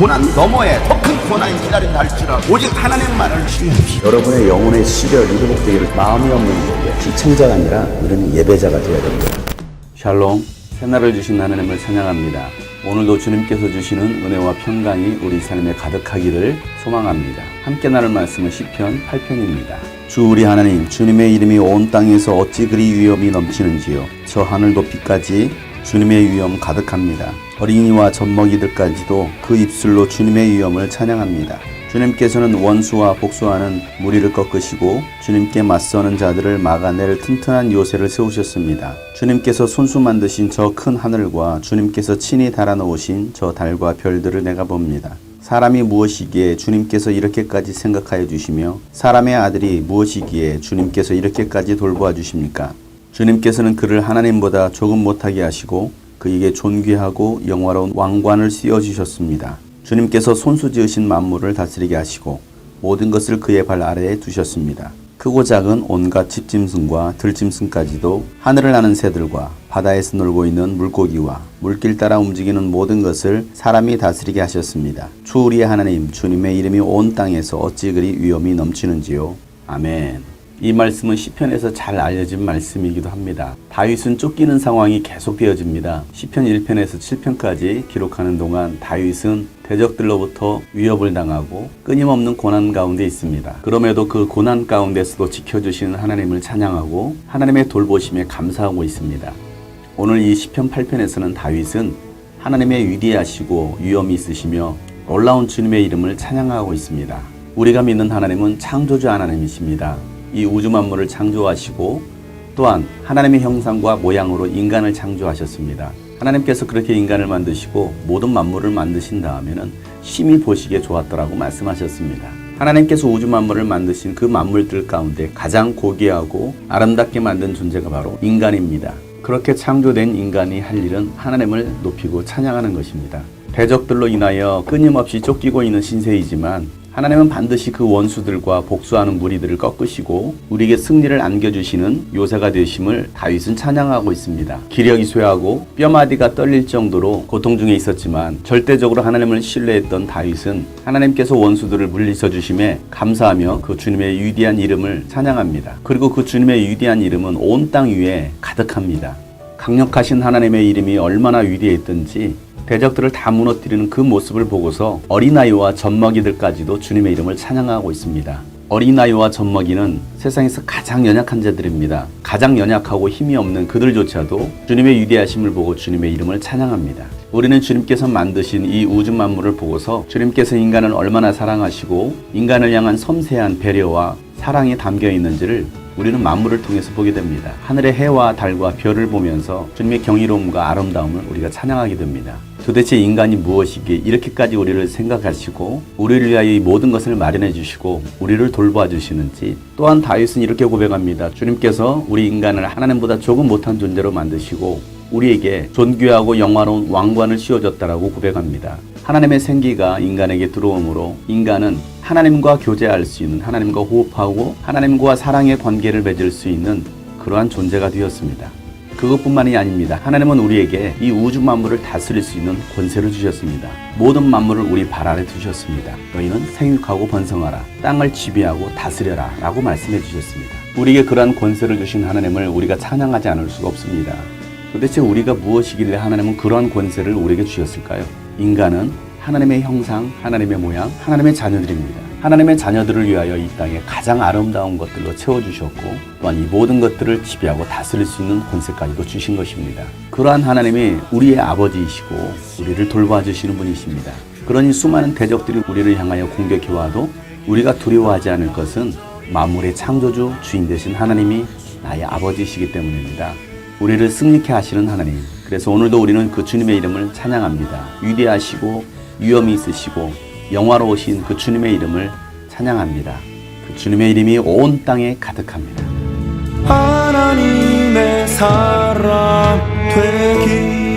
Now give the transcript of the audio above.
고난 너머에 더 큰 고난이 기다린다 할지라도 오직 하나님만을 신뢰합시다. 여러분의 영혼의 시력이 회복되기를 마음이 없는 우리에게 시청자가 아니라 우리는 예배자가 되어야 됩니다. 샬롬, 새날을 주신 하나님을 찬양합니다. 오늘도 주님께서 주시는 은혜와 평강이 우리 삶에 가득하기를 소망합니다. 함께 나눌 말씀은 시편 8편입니다. 주 우리 하나님, 주님의 이름이 온 땅에서 어찌 그리 위엄이 넘치는지요. 저 하늘 높이까지 주님의 위엄 가득합니다. 어린이와 젖먹이들까지도 그 입술로 주님의 위엄을 찬양합니다. 주님께서는 원수와 복수하는 무리를 꺾으시고 주님께 맞서는 자들을 막아낼 튼튼한 요새를 세우셨습니다. 주님께서 손수 만드신 저 큰 하늘과 주님께서 친히 달아놓으신 저 달과 별들을 내가 봅니다. 사람이 무엇이기에 주님께서 이렇게까지 생각하여 주시며 사람의 아들이 무엇이기에 주님께서 이렇게까지 돌보아 주십니까? 주님께서는 그를 하나님보다 조금 못하게 하시고 그에게 존귀하고 영화로운 왕관을 씌워주셨습니다. 주님께서 손수 지으신 만물을 다스리게 하시고 모든 것을 그의 발 아래에 두셨습니다. 크고 작은 온갖 집짐승과 들짐승까지도 하늘을 나는 새들과 바다에서 놀고 있는 물고기와 물길 따라 움직이는 모든 것을 사람이 다스리게 하셨습니다. 주 우리의 하나님, 주님의 이름이 온 땅에서 어찌 그리 위엄이 넘치는지요. 아멘. 이 말씀은 시편에서 잘 알려진 말씀이기도 합니다. 다윗은 쫓기는 상황이 계속되어집니다. 시편 1편에서 7편까지 기록하는 동안 다윗은 대적들로부터 위협을 당하고 끊임없는 고난 가운데 있습니다. 그럼에도 그 고난 가운데서도 지켜주시는 하나님을 찬양하고 하나님의 돌보심에 감사하고 있습니다. 오늘 이 시편 8편에서는 다윗은 하나님의 위대하시고 위엄이 있으시며 놀라운 주님의 이름을 찬양하고 있습니다. 우리가 믿는 하나님은 창조주 하나님이십니다. 이 우주 만물을 창조하시고 또한 하나님의 형상과 모양으로 인간을 창조하셨습니다. 하나님께서 그렇게 인간을 만드시고 모든 만물을 만드신 다음에는 심히 보시기에 좋았더라고 말씀하셨습니다. 하나님께서 우주 만물을 만드신 그 만물들 가운데 가장 고귀하고 아름답게 만든 존재가 바로 인간입니다. 그렇게 창조된 인간이 할 일은 하나님을 높이고 찬양하는 것입니다. 대적들로 인하여 끊임없이 쫓기고 있는 신세이지만 하나님은 반드시 그 원수들과 복수하는 무리들을 꺾으시고 우리에게 승리를 안겨주시는 요새가 되심을 다윗은 찬양하고 있습니다. 기력이 쇠하고 뼈마디가 떨릴 정도로 고통 중에 있었지만 절대적으로 하나님을 신뢰했던 다윗은 하나님께서 원수들을 물리쳐 주심에 감사하며 그 주님의 위대한 이름을 찬양합니다. 그리고 그 주님의 위대한 이름은 온 땅 위에 가득합니다. 강력하신 하나님의 이름이 얼마나 위대했던지 대적들을 다 무너뜨리는 그 모습을 보고서 어린아이와 젖먹이들까지도 주님의 이름을 찬양하고 있습니다. 어린아이와 젖먹이는 세상에서 가장 연약한 자들입니다. 가장 연약하고 힘이 없는 그들조차도 주님의 위대하심을 보고 주님의 이름을 찬양합니다. 우리는 주님께서 만드신 이 우주 만물을 보고서 주님께서 인간을 얼마나 사랑하시고 인간을 향한 섬세한 배려와 사랑이 담겨 있는지를 우리는 만물을 통해서 보게 됩니다. 하늘의 해와 달과 별을 보면서 주님의 경이로움과 아름다움을 우리가 찬양하게 됩니다. 도대체 인간이 무엇이기에 이렇게까지 우리를 생각하시고 우리를 위하여 이 모든 것을 마련해 주시고 우리를 돌보아 주시는지. 또한 다윗은 이렇게 고백합니다. 주님께서 우리 인간을 하나님보다 조금 못한 존재로 만드시고 우리에게 존귀하고 영화로운 왕관을 씌워줬다라고 고백합니다. 하나님의 생기가 인간에게 들어오므로 인간은 하나님과 교제할 수 있는, 하나님과 호흡하고 하나님과 사랑의 관계를 맺을 수 있는 그러한 존재가 되었습니다. 그것뿐만이 아닙니다. 하나님은 우리에게 이 우주 만물을 다스릴 수 있는 권세를 주셨습니다. 모든 만물을 우리 발 아래 두셨습니다. 너희는 생육하고 번성하라, 땅을 지배하고 다스려라 라고 말씀해 주셨습니다. 우리에게 그러한 권세를 주신 하나님을 우리가 찬양하지 않을 수가 없습니다. 도대체 우리가 무엇이길래 하나님은 그러한 권세를 우리에게 주셨을까요? 인간은 하나님의 형상, 하나님의 모양, 하나님의 자녀들입니다. 하나님의 자녀들을 위하여 이 땅에 가장 아름다운 것들로 채워주셨고 또한 이 모든 것들을 지배하고 다스릴 수 있는 권세까지도 주신 것입니다. 그러한 하나님이 우리의 아버지이시고 우리를 돌봐 주시는 분이십니다. 그러니 수많은 대적들이 우리를 향하여 공격해와도 우리가 두려워하지 않을 것은 만물의 창조주 주인 되신 하나님이 나의 아버지이시기 때문입니다. 우리를 승리케 하시는 하나님, 그래서 오늘도 우리는 그 주님의 이름을 찬양합니다. 위대하시고 위엄이 있으시고 영화로우신 그 주님의 이름을 찬양합니다. 그 주님의 이름이 온 땅에 가득합니다. 하나님의 사람 되기